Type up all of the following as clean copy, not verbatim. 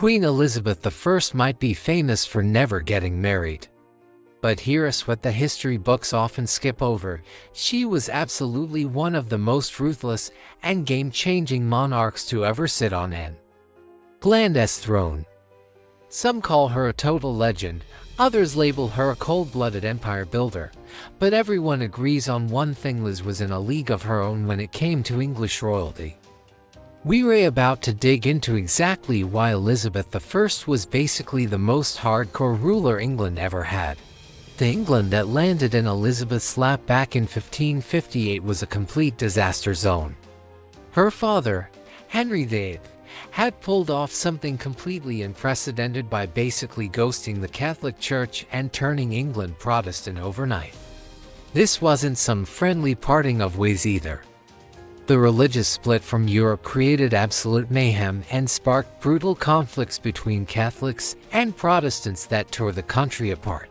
Queen Elizabeth I might be famous for never getting married. But here's what the history books often skip over: she was absolutely one of the most ruthless and game-changing monarchs to ever sit on England's throne. Some call her a total legend, others label her a cold-blooded empire builder, but everyone agrees on one thing: Liz was in a league of her own when it came to English royalty. We're about to dig into exactly why Elizabeth I was basically the most hardcore ruler England ever had. The England that landed in Elizabeth's lap back in 1558 was a complete disaster zone. Her father, Henry VIII, had pulled off something completely unprecedented by basically ghosting the Catholic Church and turning England Protestant overnight. This wasn't some friendly parting of ways either. The religious split from Europe created absolute mayhem and sparked brutal conflicts between Catholics and Protestants that tore the country apart.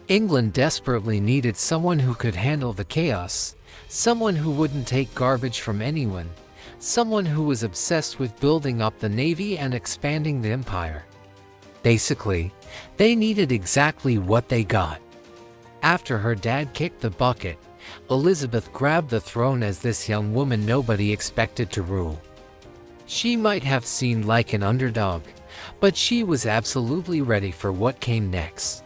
England desperately needed someone who could handle the chaos, someone who wouldn't take garbage from anyone, someone who was obsessed with building up the navy and expanding the empire. Basically, they needed exactly what they got. After her dad kicked the bucket, Elizabeth grabbed the throne as this young woman nobody expected to rule. She might have seemed like an underdog, but she was absolutely ready for what came next.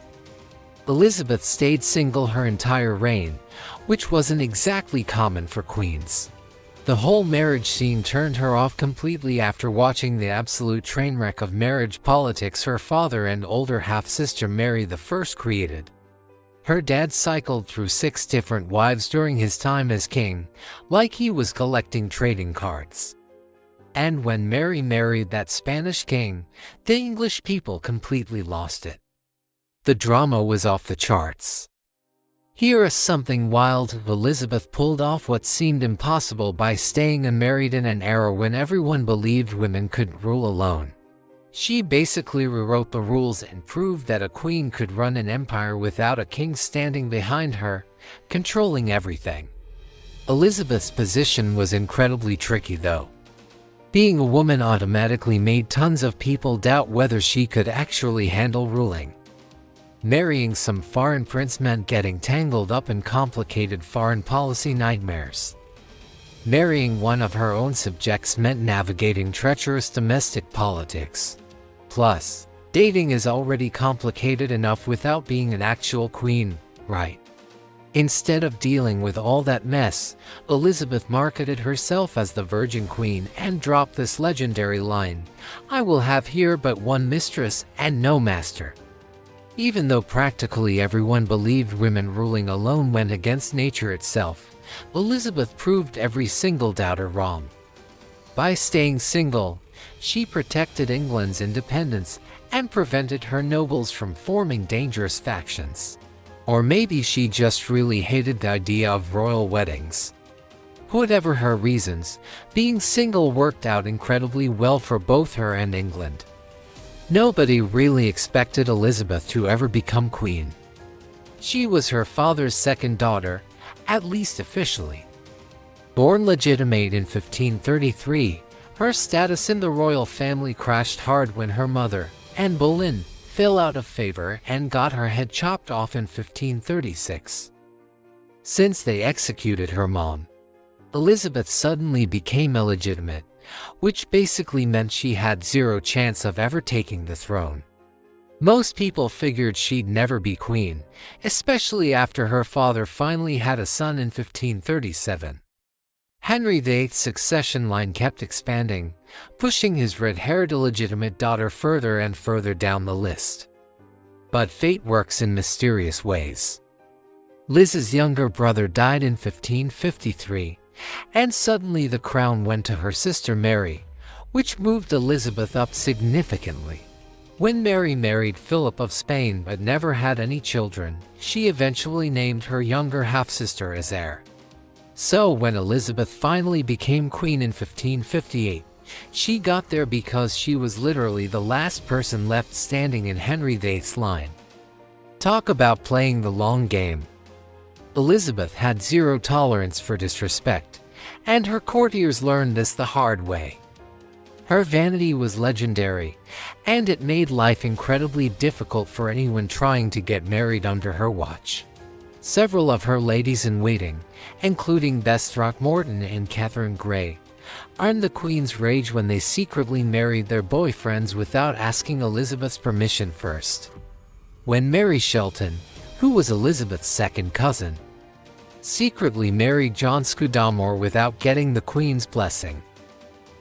Elizabeth stayed single her entire reign, which wasn't exactly common for queens. The whole marriage scene turned her off completely after watching the absolute train wreck of marriage politics her father and older half-sister Mary I created. Her dad cycled through 6 different wives during his time as king, like he was collecting trading cards. And when Mary married that Spanish king, the English people completely lost it. The drama was off the charts. Here is something wild: Elizabeth pulled off what seemed impossible by staying unmarried in an era when everyone believed women could rule alone. She basically rewrote the rules and proved that a queen could run an empire without a king standing behind her, controlling everything. Elizabeth's position was incredibly tricky though. Being a woman automatically made tons of people doubt whether she could actually handle ruling. Marrying some foreign prince meant getting tangled up in complicated foreign policy nightmares. Marrying one of her own subjects meant navigating treacherous domestic politics. Plus, dating is already complicated enough without being an actual queen, right? Instead of dealing with all that mess, Elizabeth marketed herself as the Virgin Queen and dropped this legendary line: "I will have here but one mistress and no master." Even though practically everyone believed women ruling alone went against nature itself, Elizabeth proved every single doubter wrong. By staying single, she protected England's independence and prevented her nobles from forming dangerous factions. Or maybe she just really hated the idea of royal weddings. Whatever her reasons, being single worked out incredibly well for both her and England. Nobody really expected Elizabeth to ever become queen. She was her father's second daughter, at least officially. Born legitimate in 1533, her status in the royal family crashed hard when her mother, Anne Boleyn, fell out of favor and got her head chopped off in 1536. Since they executed her mom, Elizabeth suddenly became illegitimate, which basically meant she had zero chance of ever taking the throne. Most people figured she'd never be queen, especially after her father finally had a son in 1537. Henry VIII's succession line kept expanding, pushing his red-haired illegitimate daughter further and further down the list. But fate works in mysterious ways. Liz's younger brother died in 1553, and suddenly the crown went to her sister Mary, which moved Elizabeth up significantly. When Mary married Philip of Spain but never had any children, she eventually named her younger half-sister as heir. So when Elizabeth finally became queen in 1558, she got there because she was literally the last person left standing in Henry VIII's line. Talk about playing the long game. Elizabeth had zero tolerance for disrespect, and her courtiers learned this the hard way. Her vanity was legendary, and it made life incredibly difficult for anyone trying to get married under her watch. Several of her ladies-in-waiting, including Bess Throckmorton and Catherine Grey, earned the Queen's rage when they secretly married their boyfriends without asking Elizabeth's permission first. When Mary Shelton, who was Elizabeth's second cousin, secretly married John Scudamore without getting the Queen's blessing.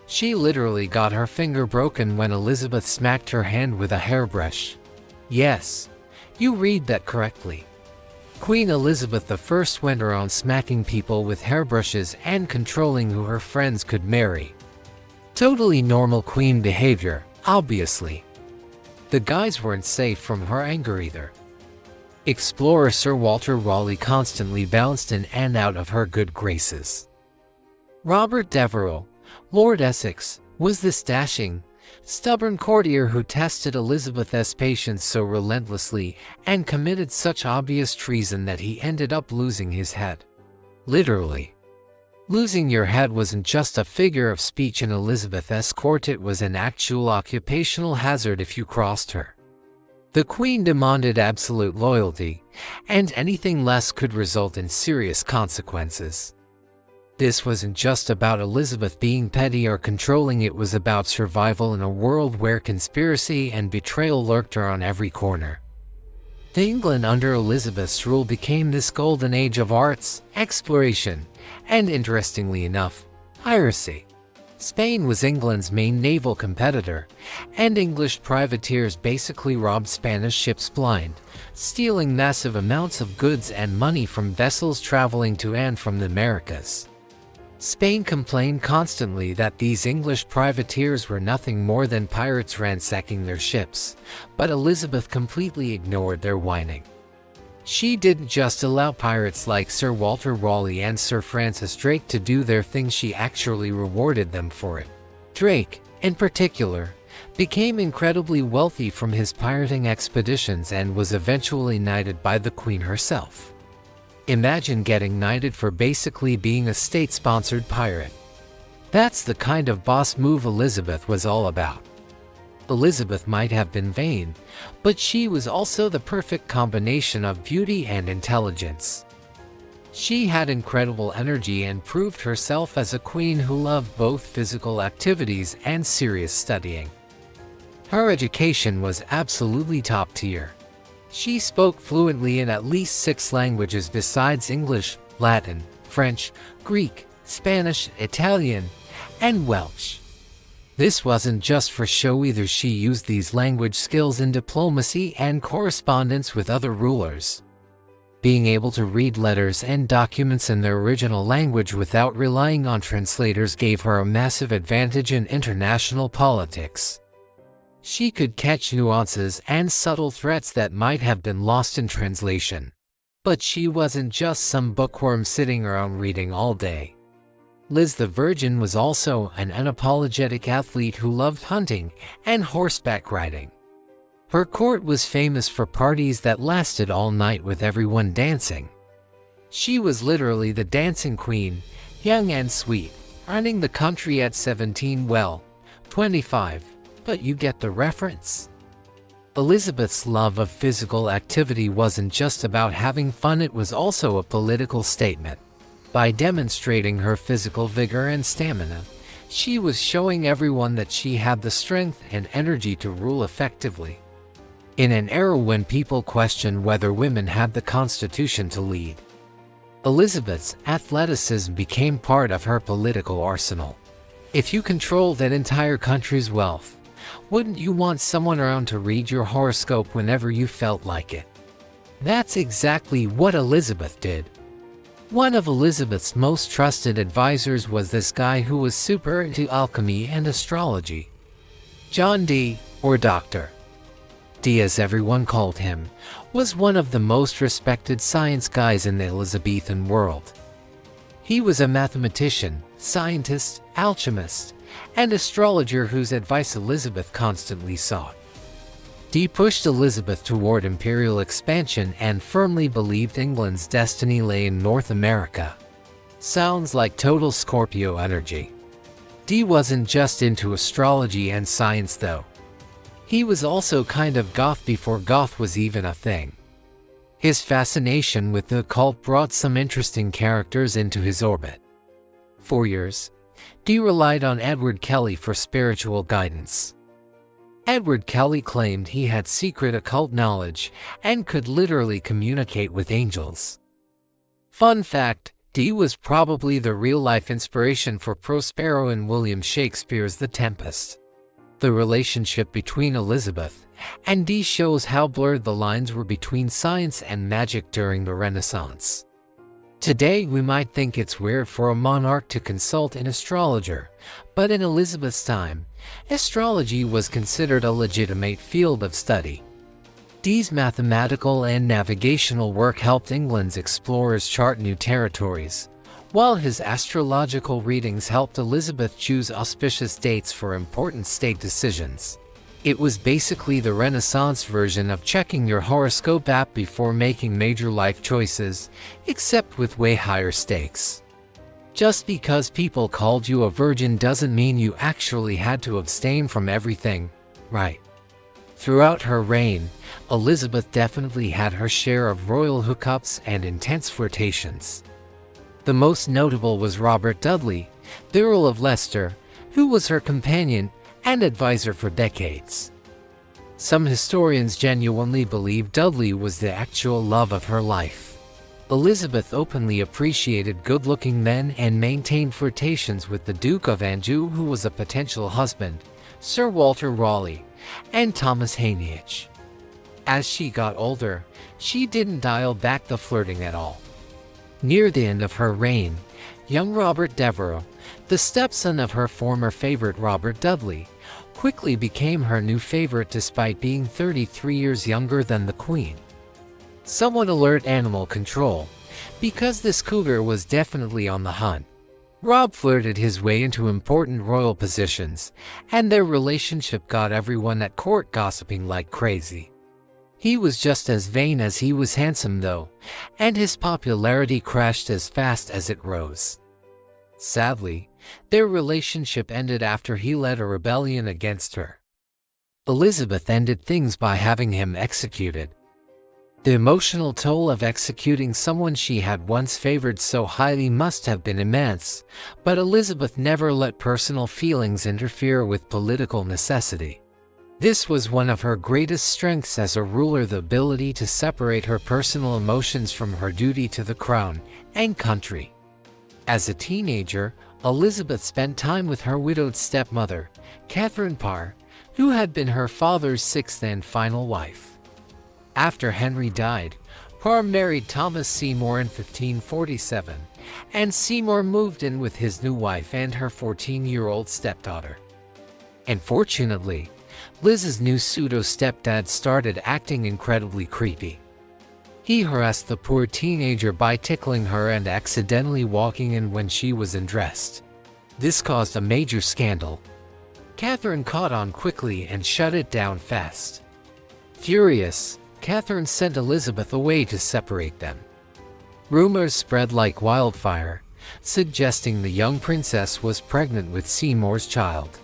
She literally got her finger broken when Elizabeth smacked her hand with a hairbrush. Yes, you read that correctly. Queen Elizabeth I went around smacking people with hairbrushes and controlling who her friends could marry. Totally normal Queen behavior, obviously. The guys weren't safe from her anger either. Explorer Sir Walter Raleigh constantly bounced in and out of her good graces. Robert Devereux, Lord Essex, was this dashing, stubborn courtier who tested Elizabeth's patience so relentlessly and committed such obvious treason that he ended up losing his head. Literally. Losing your head wasn't just a figure of speech in Elizabeth's court, it was an actual occupational hazard if you crossed her. The Queen demanded absolute loyalty, and anything less could result in serious consequences. This wasn't just about Elizabeth being petty or controlling, it was about survival in a world where conspiracy and betrayal lurked on every corner. The England under Elizabeth's rule became this golden age of arts, exploration, and interestingly enough, piracy. Spain was England's main naval competitor, and English privateers basically robbed Spanish ships blind, stealing massive amounts of goods and money from vessels traveling to and from the Americas. Spain complained constantly that these English privateers were nothing more than pirates ransacking their ships, but Elizabeth completely ignored their whining. She didn't just allow pirates like Sir Walter Raleigh and Sir Francis Drake to do their thing, she actually rewarded them for it. Drake, in particular, became incredibly wealthy from his pirating expeditions and was eventually knighted by the Queen herself. Imagine getting knighted for basically being a state-sponsored pirate. That's the kind of boss move Elizabeth was all about. Elizabeth might have been vain, but she was also the perfect combination of beauty and intelligence. She had incredible energy and proved herself as a queen who loved both physical activities and serious studying. Her education was absolutely top tier. She spoke fluently in at least 6 languages besides English, Latin, French, Greek, Spanish, Italian, and Welsh. This wasn't just for show either, she used these language skills in diplomacy and correspondence with other rulers. Being able to read letters and documents in their original language without relying on translators gave her a massive advantage in international politics. She could catch nuances and subtle threats that might have been lost in translation. But she wasn't just some bookworm sitting around reading all day. Liz the Virgin was also an unapologetic athlete who loved hunting and horseback riding. Her court was famous for parties that lasted all night with everyone dancing. She was literally the dancing queen, young and sweet, running the country at 17, well, 25, but you get the reference. Elizabeth's love of physical activity wasn't just about having fun, it was also a political statement. By demonstrating her physical vigor and stamina, she was showing everyone that she had the strength and energy to rule effectively. In an era when people questioned whether women had the constitution to lead, Elizabeth's athleticism became part of her political arsenal. If you controlled an entire country's wealth, wouldn't you want someone around to read your horoscope whenever you felt like it? That's exactly what Elizabeth did. One of Elizabeth's most trusted advisors was this guy who was super into alchemy and astrology. John Dee, or Dr. Dee as everyone called him, was one of the most respected science guys in the Elizabethan world. He was a mathematician, scientist, alchemist, and astrologer whose advice Elizabeth constantly sought. Dee pushed Elizabeth toward imperial expansion and firmly believed England's destiny lay in North America. Sounds like total Scorpio energy. Dee wasn't just into astrology and science though. He was also kind of goth before goth was even a thing. His fascination with the occult brought some interesting characters into his orbit. For years, Dee relied on Edward Kelly for spiritual guidance. Edward Kelly claimed he had secret occult knowledge and could literally communicate with angels. Fun fact, Dee was probably the real-life inspiration for Prospero in William Shakespeare's The Tempest. The relationship between Elizabeth and Dee shows how blurred the lines were between science and magic during the Renaissance. Today, we might think it's weird for a monarch to consult an astrologer, but in Elizabeth's time, astrology was considered a legitimate field of study. Dee's mathematical and navigational work helped England's explorers chart new territories, while his astrological readings helped Elizabeth choose auspicious dates for important state decisions. It was basically the Renaissance version of checking your horoscope app before making major life choices, except with way higher stakes. Just because people called you a virgin doesn't mean you actually had to abstain from everything, right? Throughout her reign, Elizabeth definitely had her share of royal hookups and intense flirtations. The most notable was Robert Dudley, the Earl of Leicester, who was her companion and advisor for decades. Some historians genuinely believe Dudley was the actual love of her life. Elizabeth openly appreciated good-looking men and maintained flirtations with the Duke of Anjou, who was a potential husband, Sir Walter Raleigh, and Thomas Heneage. As she got older, she didn't dial back the flirting at all. Near the end of her reign, young Robert Devereux, the stepson of her former favorite Robert Dudley, quickly became her new favorite despite being 33 years younger than the Queen. Someone alert animal control, because this cougar was definitely on the hunt. Rob flirted his way into important royal positions, and their relationship got everyone at court gossiping like crazy. He was just as vain as he was handsome though, and his popularity crashed as fast as it rose. Sadly, their relationship ended after he led a rebellion against her. Elizabeth ended things by having him executed. The emotional toll of executing someone she had once favored so highly must have been immense, but Elizabeth never let personal feelings interfere with political necessity. This was one of her greatest strengths as a ruler, the ability to separate her personal emotions from her duty to the crown and country. As a teenager, Elizabeth spent time with her widowed stepmother, Catherine Parr, who had been her father's sixth and final wife. After Henry died, Parr married Thomas Seymour in 1547, and Seymour moved in with his new wife and her 14-year-old stepdaughter. Unfortunately, Liz's new pseudo-stepdad started acting incredibly creepy. He harassed the poor teenager by tickling her and accidentally walking in when she was undressed. This caused a major scandal. Catherine caught on quickly and shut it down fast. Furious, Catherine sent Elizabeth away to separate them. Rumors spread like wildfire, suggesting the young princess was pregnant with Seymour's child.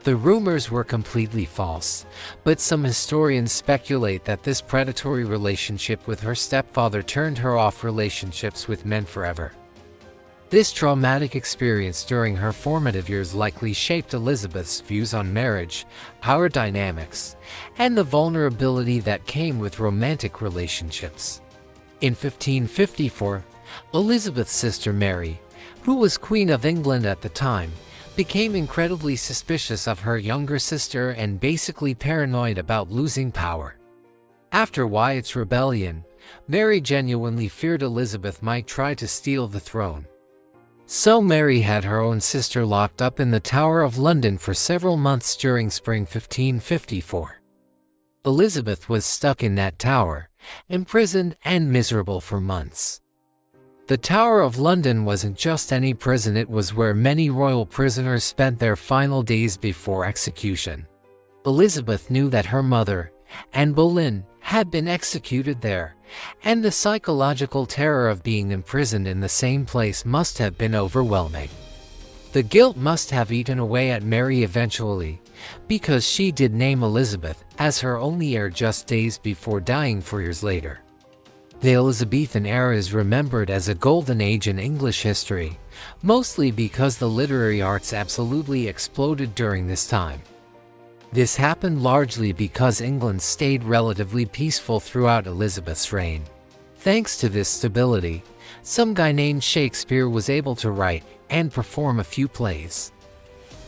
The rumors were completely false, but some historians speculate that this predatory relationship with her stepfather turned her off relationships with men forever. This traumatic experience during her formative years likely shaped Elizabeth's views on marriage, power dynamics, and the vulnerability that came with romantic relationships. In 1554, Elizabeth's sister Mary, who was Queen of England at the time, became incredibly suspicious of her younger sister and basically paranoid about losing power. After Wyatt's rebellion, Mary genuinely feared Elizabeth might try to steal the throne. So Mary had her own sister locked up in the Tower of London for several months during spring 1554. Elizabeth was stuck in that tower, imprisoned and miserable for months. The Tower of London wasn't just any prison, it was where many royal prisoners spent their final days before execution. Elizabeth knew that her mother, Anne Boleyn, had been executed there, and the psychological terror of being imprisoned in the same place must have been overwhelming. The guilt must have eaten away at Mary eventually, because she did name Elizabeth as her only heir just days before dying 4 years later. The Elizabethan era is remembered as a golden age in English history, mostly because the literary arts absolutely exploded during this time. This happened largely because England stayed relatively peaceful throughout Elizabeth's reign. Thanks to this stability, some guy named Shakespeare was able to write and perform a few plays.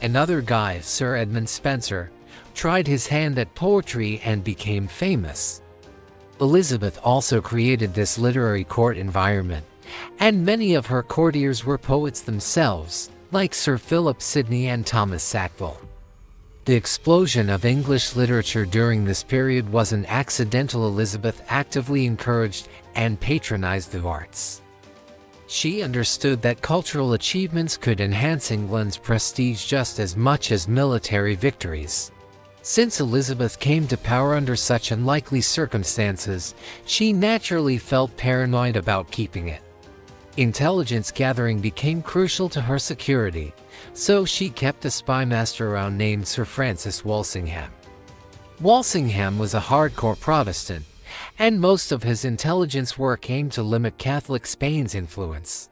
Another guy, Sir Edmund Spenser, tried his hand at poetry and became famous. Elizabeth also created this literary court environment, and many of her courtiers were poets themselves, like Sir Philip Sidney and Thomas Sackville. The explosion of English literature during this period wasn't accidental. Elizabeth actively encouraged and patronized the arts. She understood that cultural achievements could enhance England's prestige just as much as military victories. Since Elizabeth came to power under such unlikely circumstances, she naturally felt paranoid about keeping it. Intelligence gathering became crucial to her security, so she kept a spy master around named Sir Francis Walsingham. Walsingham was a hardcore Protestant, and most of his intelligence work aimed to limit Catholic Spain's influence.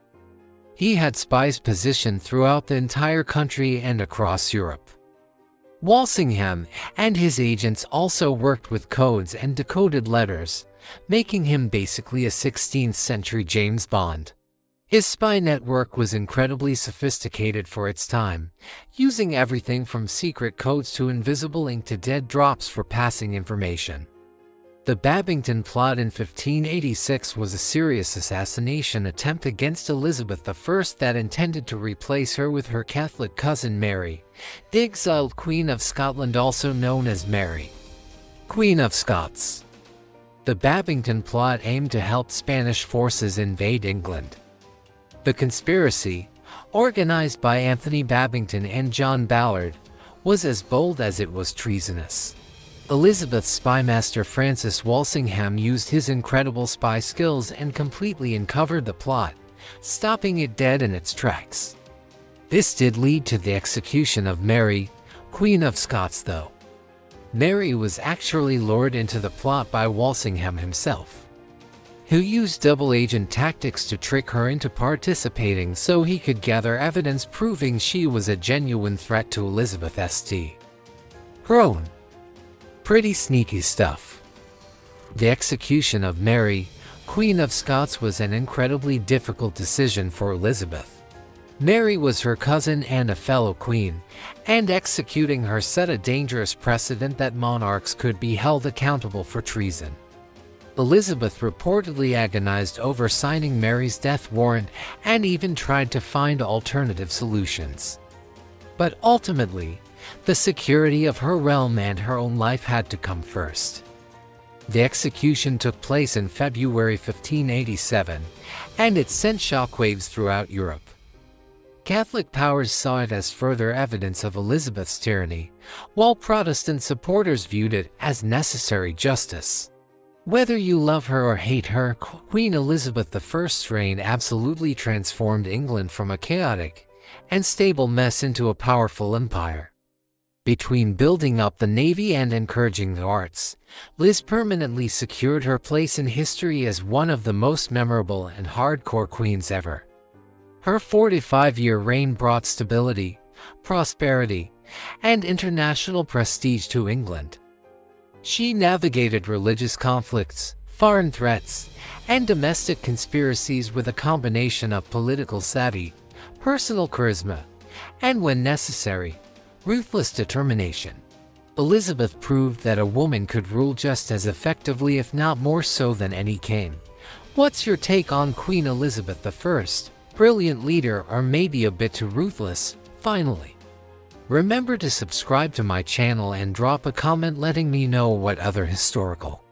He had spies positioned throughout the entire country and across Europe. Walsingham and his agents also worked with codes and decoded letters, making him basically a 16th-century James Bond. His spy network was incredibly sophisticated for its time, using everything from secret codes to invisible ink to dead drops for passing information. The Babington Plot in 1586 was a serious assassination attempt against Elizabeth I that intended to replace her with her Catholic cousin Mary, the exiled Queen of Scotland, also known as Mary, Queen of Scots. The Babington Plot aimed to help Spanish forces invade England. The conspiracy, organized by Anthony Babington and John Ballard, was as bold as it was treasonous. Elizabeth's spymaster Francis Walsingham used his incredible spy skills and completely uncovered the plot, stopping it dead in its tracks. This did lead to the execution of Mary, Queen of Scots, though. Mary was actually lured into the plot by Walsingham himself, who used double-agent tactics to trick her into participating so he could gather evidence proving she was a genuine threat to Elizabeth St. Crone. Pretty sneaky stuff. The execution of Mary, Queen of Scots, was an incredibly difficult decision for Elizabeth. Mary was her cousin and a fellow queen, and executing her set a dangerous precedent that monarchs could be held accountable for treason. Elizabeth reportedly agonized over signing Mary's death warrant and even tried to find alternative solutions. But ultimately, the security of her realm and her own life had to come first. The execution took place in February 1587, and it sent shockwaves throughout Europe. Catholic powers saw it as further evidence of Elizabeth's tyranny, while Protestant supporters viewed it as necessary justice. Whether you love her or hate her, Queen Elizabeth I's reign absolutely transformed England from a chaotic and stable mess into a powerful empire. Between building up the navy and encouraging the arts, Liz permanently secured her place in history as one of the most memorable and hardcore queens ever. Her 45-year reign brought stability, prosperity, and international prestige to England. She navigated religious conflicts, foreign threats, and domestic conspiracies with a combination of political savvy, personal charisma, and, when necessary, ruthless determination. Elizabeth proved that a woman could rule just as effectively, if not more so, than any king. What's your take on Queen Elizabeth I? Brilliant leader, or maybe a bit too ruthless? Finally, remember to subscribe to my channel and drop a comment letting me know what other historical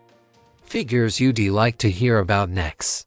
figures you'd like to hear about next.